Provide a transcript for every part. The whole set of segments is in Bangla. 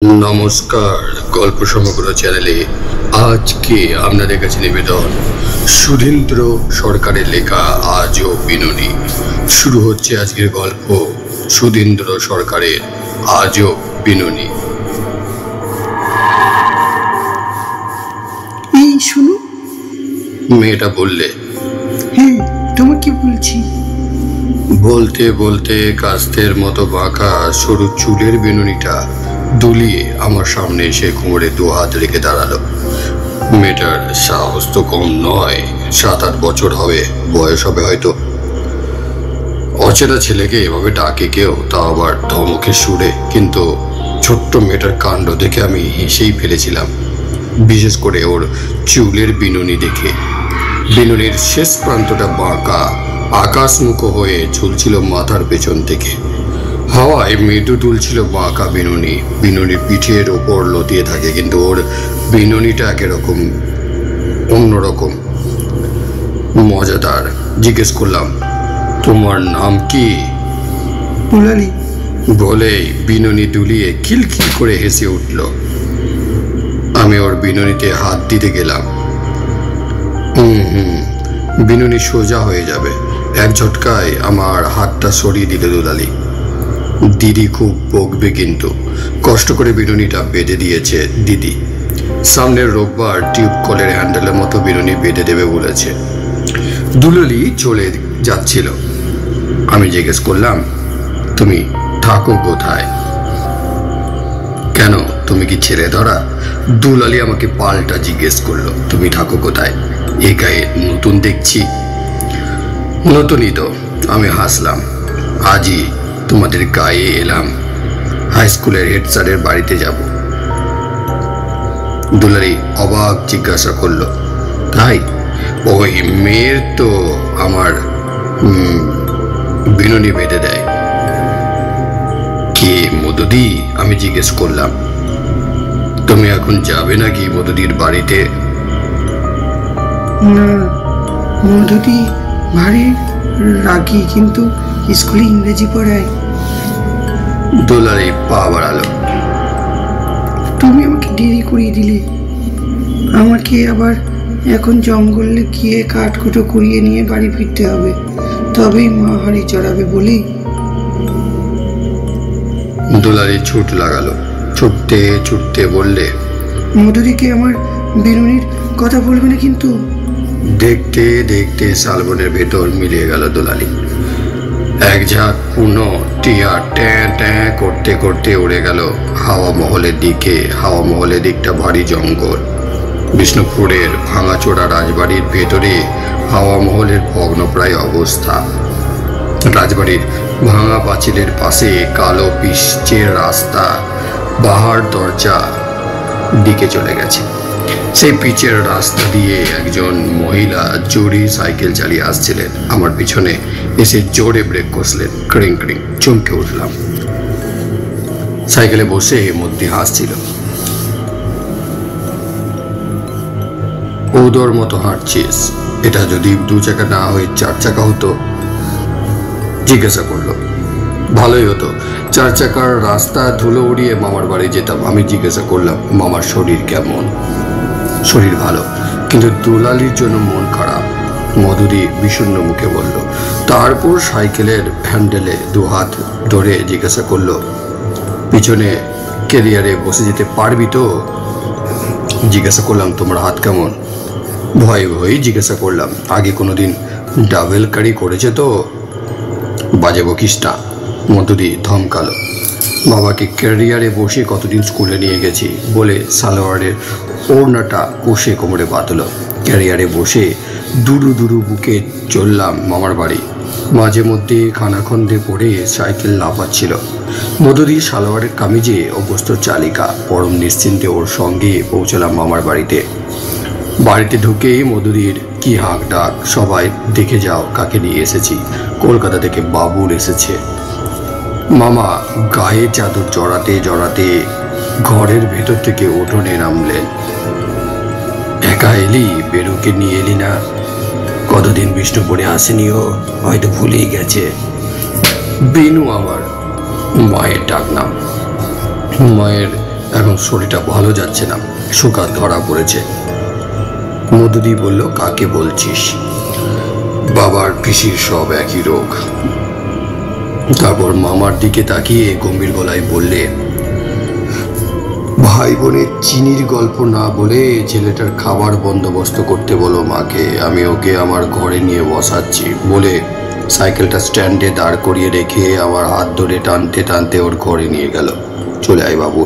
নমস্কার, গল্প সমগ্র চ্যানেলে আজকে আপনাদের কাছে নিবেদন সুধীন্দ্র সরকারের লেখা আজও বিনুনি। শুরু হচ্ছে আজকের গল্প সুধীন্দ্র সরকারের আজও বিনুনি। এই শুনো, মেয়েটা বললে। হ্যাঁ তোমাকে বলছি। বলতে বলতে কাস্তের মতো বাঁকা সরু চুলের বিনুনিটা দুলিয়ে আমার সামনে এসে কোমরে দু হাত রেখে দাঁড়ালো। মেয়েটার সাহস তো কম নয়, 7-8 বছর হবে বয়স হবে হয়তো। অচেনা ছেলেকে এভাবে ডাকে কেউ, তা আবার ধমকে সুরে। কিন্তু ছোট্ট মেয়েটার কাণ্ড দেখে আমি হেসেই ফেলেছিলাম, বিশেষ করে ওর চুলের বিনুনি দেখে। বিনুনির শেষ প্রান্তটা বাঁকা আকাশমুখো হয়ে ঝুলছিল মাথার পেছন থেকে। হাওয়ায় মৃদু দুলছিল বাঁকা বিনুনি। বিনুনির পিঠের ওপর লতিয়ে থাকে, কিন্তু ওর বিনুনিটা একরকম অন্যরকম মজাদার। জিজ্ঞেস করলাম, তোমার নাম কি? দুলালি। বলেই বিনুনি দুলিয়ে খিলখিল করে হেসে উঠল। আমি ওর বিনুনিতে হাত দিতে গেলাম। বিনুনি সোজা হয়ে যাবে। এক ঝটকায় আমার হাতটা সরিয়ে দিল দুলালি। দিদি খুব বকবে কিন্তু। কষ্ট করে বিনুনিটা বেঁধে দিয়েছে দিদি। সামনের রোববার টিউব কলের হ্যান্ডেলের মতো বিনুনি বেঁধে দেবে বলেছে। দুলালি চলে যাচ্ছিল। আমি জিজ্ঞেস করলাম, তুমি থাকো কোথায়? কেন, তুমি কি ছেলে ধরা? দুলালি আমাকে পাল্টা জিজ্ঞেস করলো, তুমি থাকো কোথায়? এ গায়ে নতুন দেখছি। নতুনই তো, আমি হাসলাম। আজই তোমাদের গায়ে এলাম, হাই স্কুলের হেড স্যারের বাড়িতে যাব। দুলারি অবাক জিজ্ঞাসা করলো, তাই? ওই মেয়ের তো আমার বিনুনি বেঁধে দেয়। কে, মধুদি? আমি জিজ্ঞেস করলাম। তুমি এখন যাবে নাকি মধুদির বাড়িতে? না, মধুদি ভারী রাগী, কিন্তু স্কুলে ইংরেজি পড়ায়। দুলারি পা বাড়ালো। তুমি আমাকে দেরি করিয়ে দিলে। আমাকে আবার এখন জঙ্গলে গিয়ে কাঠকুটো কুড়িয়ে নিয়ে বাড়ি ফিরতে হবে, তবেই মা হাড়ি চড়াবে বলি। দুলারি ছুট লাগালো। ছুটতে ছুটতে বললে, মধুদিকে আমার বিনুনির কথা বলবে না কিন্তু। দেখতে দেখতে শালবনের ভেতর মিলিয়ে গেল দুলালি। এক ঝাঁক পূর্ণ টিয়া ট্যাঁ ট্যাঁ করতে করতে উড়ে গেল হাওয়া মহলের দিকে। হাওয়া মহলের দিকটা ভারী জঙ্গল। বিষ্ণুপুরের ভাঙাচোরা রাজবাড়ির ভেতরে হাওয়া মহলের ভগ্নপ্রায় অবস্থা। রাজবাড়ির ভাঙা পাঁচিলের পাশে কালো পিচের রাস্তা বাহার দরজা দিকে চলে গেছে। সেই পিচের রাস্তা দিয়ে একজন মহিলা জোরে সাইকেল চালিয়ে আসছিলেন। আমার পিছনে এসে জোরে ব্রেক কষলেন। ক্রিং ক্রিং, চমকে উঠলাম। সাইকেলে বসে মধ্যে হাসছিল। ওদর মতো হাঁটছিস, এটা যদি 2 চাকা না হয়ে 4 চাকা হতো? জিজ্ঞাসা করলো। ভালোই হতো, 4 চাকার রাস্তা ধুলো উড়িয়ে মামার বাড়ি যেতাম। আমি জিজ্ঞাসা করলাম, মামার শরীর কেমন? শরীর ভালো, কিন্তু দুলালির জন্য মন খারাপ। মধুদি বিষণ্ণ মুখে বলল। তারপর সাইকেলের হ্যান্ডেলে 2 হাত ধরে জিজ্ঞাসা করলো, পিছনে ক্যারিয়ারে বসে যেতে পারবি তো? জিজ্ঞাসা করলাম, তোমার হাত কেমন? ভয়ে ভয়েই জিজ্ঞাসা করলাম, আগে কোনোদিন ডাবল কারি করেছে তো? বাজে বকিস না, মধুদি ধমকালো। বাবাকে ক্যারিয়ারে বসে কতদিন স্কুলে নিয়ে গেছি বলে সালোয়ারের ওড়নাটা কষে কোমরে বাঁধল। ক্যারিয়ারে বসে দুরু দুরু বুকে চললাম মামার বাড়ি। মাঝে মধ্যে খানাখন্দে পড়ে সাইকেল লাফাচ্ছিল। মধুদি সালোয়ারের কামিজে অভ্যস্ত চালিকা। পরম নিশ্চিন্তে ওর সঙ্গে পৌঁছলাম মামার বাড়িতে। বাড়িতে ঢুকেই মধুদির কি হাঁক ডাক, সবাই দেখে যাও কাকে নিয়ে এসেছি। কলকাতা থেকে বাবুল এসেছে। মামা গায়ে চাদর জড়াতে জড়াতে ঘরের ভেতর থেকে উঠোনে নামলেন। একা এলি? বেরুকে নিয়ে এলি না? কতদিন বিষ্ণুপুরে আসেনি, ও হয়তো ভুলেই গেছে। বেনু আমার মায়ের ডাক নাম। মায়ের এখন শরীরটা ভালো যাচ্ছে না, সুগার ধরা পড়েছে। মধুদি বলল, কাকে বলছিস? বাবার পিসির সব একই রোগ। তারপর মামার দিকে তাকিয়ে গম্ভীর গলায় বললে, ভাই বোনের চিনির গল্প না বলে ছেলেটার খাবার বন্দোবস্ত করতে বলো মাকে, আমি ওকে আমার ঘরে নিয়ে বসাচ্ছি। বলে সাইকেলটা স্ট্যান্ডে দাঁড় করিয়ে রেখে আমার হাত ধরে টানতে টানতে ওর ঘরে নিয়ে গেল। চলে আয় বাবু।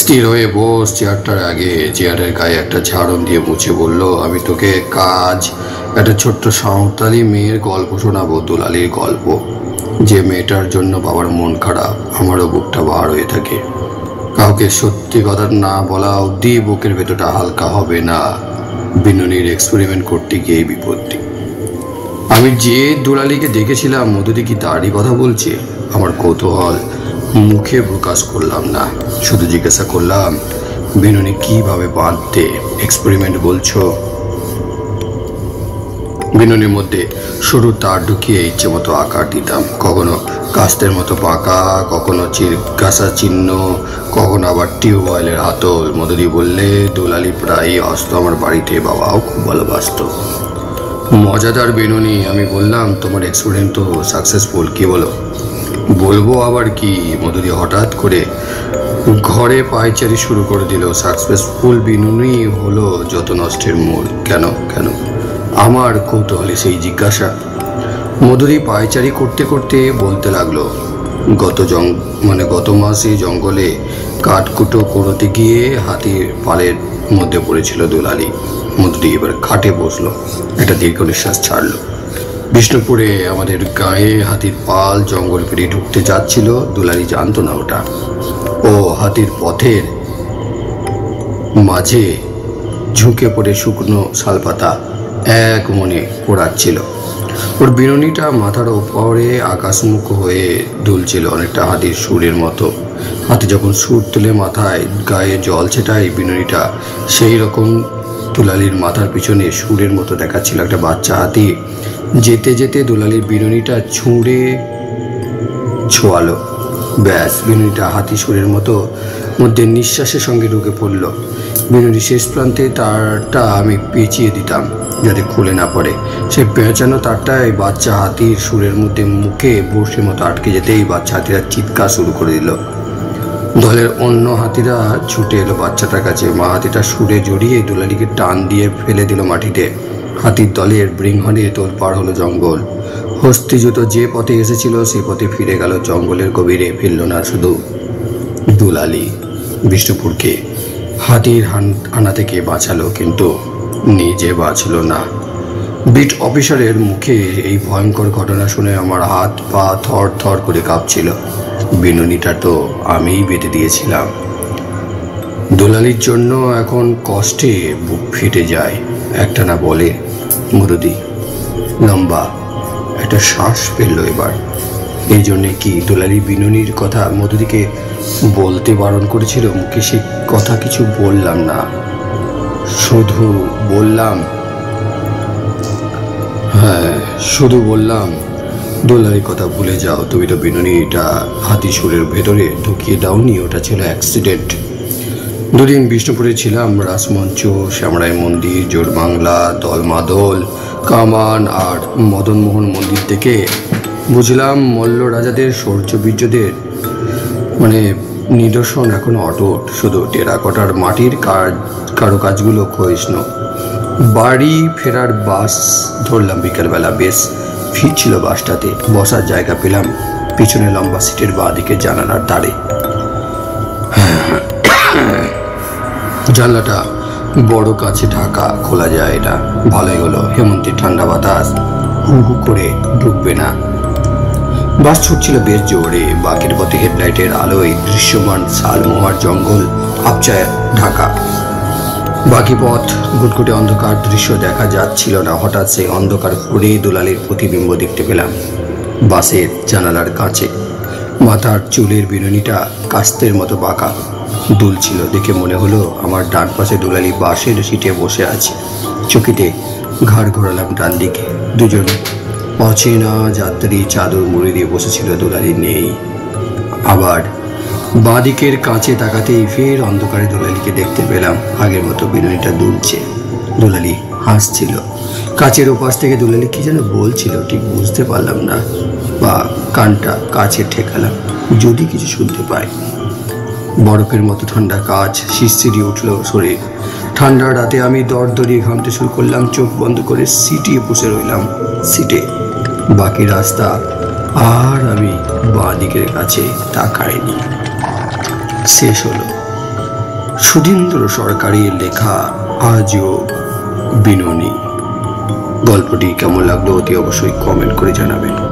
স্থির হয়ে বস চেয়ারটার আগে। চেয়ারের গায়ে একটা ঝাড়ন দিয়ে মুছে বলল, আমি তোকে কাজ একটা ছোট্ট সাঁওতালি মেয়ের গল্প শোনাবো, দুলালির গল্প। যে মেয়েটার জন্য বাবার মন খারাপ, আমারও বুকটা ভার হয়ে থাকে। কাউকে সত্যি কথা না বলা অবধি বুকের ভেতরটা হালকা হবে না। বিনুনির এক্সপেরিমেন্ট করতে গিয়ে বিপত্তি। আমি যে দুলালিকে দেখেছিলাম, মধুদি কি তারই কথা বলছে? আমার কৌতূহল মুখে প্রকাশ করলাম না, শুধু জিজ্ঞাসা করলাম, বিনুনি কিভাবে বাঁধতে এক্সপেরিমেন্ট বলছো? বিনুনির মধ্যে সরু তার ঢুকিয়ে ইচ্ছে মতো আকার দিতাম, কখনো কাস্তের মতো পাকা, কখনো গাছা চিহ্ন, কখনো আবার টিউবওয়েলের হাতল। মধুদি বললে, দুলালি প্রায়ই আসতো আমার বাড়িতে, বাবাও খুব ভালোবাসত। মজাদার বিনুনি। আমি বললাম, তোমার এক্সপেরিমেন্ট তো সাকসেসফুল, কি বলো? বলবো আবার কি? মধুদি হঠাৎ করে ঘরে পায়চারি শুরু করে দিল। সাকসেসফুল বিনুনি হলো যত নষ্টের মূল। কেন কেন? আমার কৌতূহলী সেই জিজ্ঞাসা। মধুদি পায়চারি করতে করতে বলতে লাগলো, গত মাসে জঙ্গলে কাঠকুটো করতে গিয়ে হাতির পালের মধ্যে পড়েছিল দুলালি। মধুদি এবার খাটে বসলো, একটা দীর্ঘ নিঃশ্বাস ছাড়লো। বিষ্ণুপুরে আমাদের গায়ে হাতির পাল জঙ্গল পেরিয়ে ঢুকতে যাচ্ছিল। দুলালি জানতো না ওটা। ও হাতির পথের মাঝে ঝুঁকে পড়ে শুকনো শালপাতা এক মনে পোড়াচ্ছিল। ওর বিনুনিটা মাথার ওপরে আকাশমুখ হয়ে দুলছিল, অনেকটা হাতির সুরের মতো। হাতি যখন সুর তুলে মাথায় গায়ে জল ছেটায়, বিনুনিটা সেই রকম দুলালির মাথার পিছনে সুরের মতো দেখাচ্ছিল। একটা বাচ্চা হাতি যেতে যেতে দুলালির বিনুনিটা ছুঁড়ে ছোয়ালো। ব্যাস, বিনুনিটা হাতি সুরের মতো মধ্যে নিঃশ্বাসের সঙ্গে ঢুকে পড়ল। বিনুনি শেষ প্রান্তে তারটা আমি পেঁচিয়ে দিতাম যাতে খুলে না পড়ে। সেই পেঁচানো তারটায় বাচ্চা হাতির সুরের মধ্যে মুখে বড়শির মতো আটকে যেতেই বাচ্চা হাতিরা চিৎকার শুরু করে দিল। দলের অন্য হাতিরা ছুটে এলো বাচ্চাটার কাছে। মা হাতিটা সুরে জড়িয়ে দুলালিকে টান দিয়ে ফেলে দিল মাটিতে। হাতির দলের বৃংহনে তোলপাড় হলো জঙ্গল। হস্তিজুত যে পথে এসেছিল সে পথে ফিরে গেল জঙ্গলের গভীরে। ফিরল না শুধু দুলালি, বিষ্ণুপুরকে হাতির হানা থেকে বাঁচালো, কিন্তু নিজে বাঁচল না। বিট অফিসারের মুখে এই ভয়ঙ্কর ঘটনা শুনে আমার হাত পা থর থর করে কাঁপছিল। বিনুনিটা তো আমিই বেঁধে দিয়েছিলাম। দুলালির জন্য এখন কষ্টে বুক ফেটে যায়। একটা না বলে। মধুদি লম্বা একটা শ্বাস ফেলল এবার। এই জন্যে কি দুলালি বিনুনির কথা মধুদিকে বলতে বারণ করেছিল? মুখে সে কথা কিছু বললাম না, শুধু বললাম দুলালির কথা ভুলে যাও। তুমি তো বিনুনিটা হাতি সুরের ভেতরে ঢুকিয়ে দাওনি, ওটা ছিল অ্যাক্সিডেন্ট। দুদিন বিষ্ণুপুরে ছিলাম। রাসমঞ্চ, শ্যামরাই মন্দির, জোরবাংলা, দলমাদল, কামান আর মদনমোহন মন্দির থেকে বুঝলাম মল্ল রাজাদের শৌর্যবীর্যদের নিদর্শন এখনো অটুট। শুধু টেরাকোটার মাটির কারুকাজগুলো ক্ষয়িষ্ণু। বাড়ি ফেরার বাস ধরলাম বিকেলবেলা। বেশ ভিড় ছিল বাসটাতে। বসার জায়গা পেলাম পিছনে লম্বা সিটের বাঁ দিকে জানালার ধারে। জানলাটা বড় কাছে ঢাকা, খোলা যায় এটা। ভালোই হলো, হেমন্তের ঠান্ডা বাতাস হু হু করে ঢুকবে না। বাস ছুটছিল বেশ জোরে। বাকের পথে হেডলাইটের আলোয় দৃশ্যমান শালমোহার জঙ্গল আপচায় ঢাকা। বাকি পথ ঘুটঘুটে অন্ধকার, দৃশ্য দেখা যাচ্ছিল না। হঠাৎ সেই অন্ধকার ফুড়ে দুলালির প্রতিবিম্ব দেখতে পেলাম বাসের জানালার কাছে। মাথার চুলের বিনুনিটা কাস্তের মতো বাঁকা দুলছিল। দেখে মনে হলো আমার ডান পাশে দুলালি বাসের সিটে বসে আছে। চকিতে ঘাড় ঘোরালাম ডান দিকে। দুজন অচেনা যাত্রী চাদর মুড়ি দিয়ে বসেছিল। দুলালি নেই। আবার বাঁদিকের কাছে তাকাতেই ফের অন্ধকারে দুলালিকে দেখতে পেলাম। আগের মতো বিনয়টা দুলছে, দুলালি হাসছিল। কাছের ওপাশ থেকে দুলালি কি যেন বলছিল, ঠিক বুঝতে পারলাম না, বা কানটা কাছে ঠেকালাম যদি কিছু শুনতে পাই। বরফের মতো ঠান্ডা কাজ শিরশিরি উঠল শরীর। ঠান্ডা রাতে আমি দরদরিয়ে ঘামতে শুরু করলাম। চোখ বন্ধ করে সিটিয়ে বসে রইলাম সিটে। বাকি রাস্তা আর আমি বাঁ দিকের কাছে তাকাইনি। শেষ হলো। সুধীন্দ্র সরকারের লেখা আজব বিনোনি। গল্পটি কেমন লাগলো অতি অবশ্যই কমেন্ট করে জানাবেন।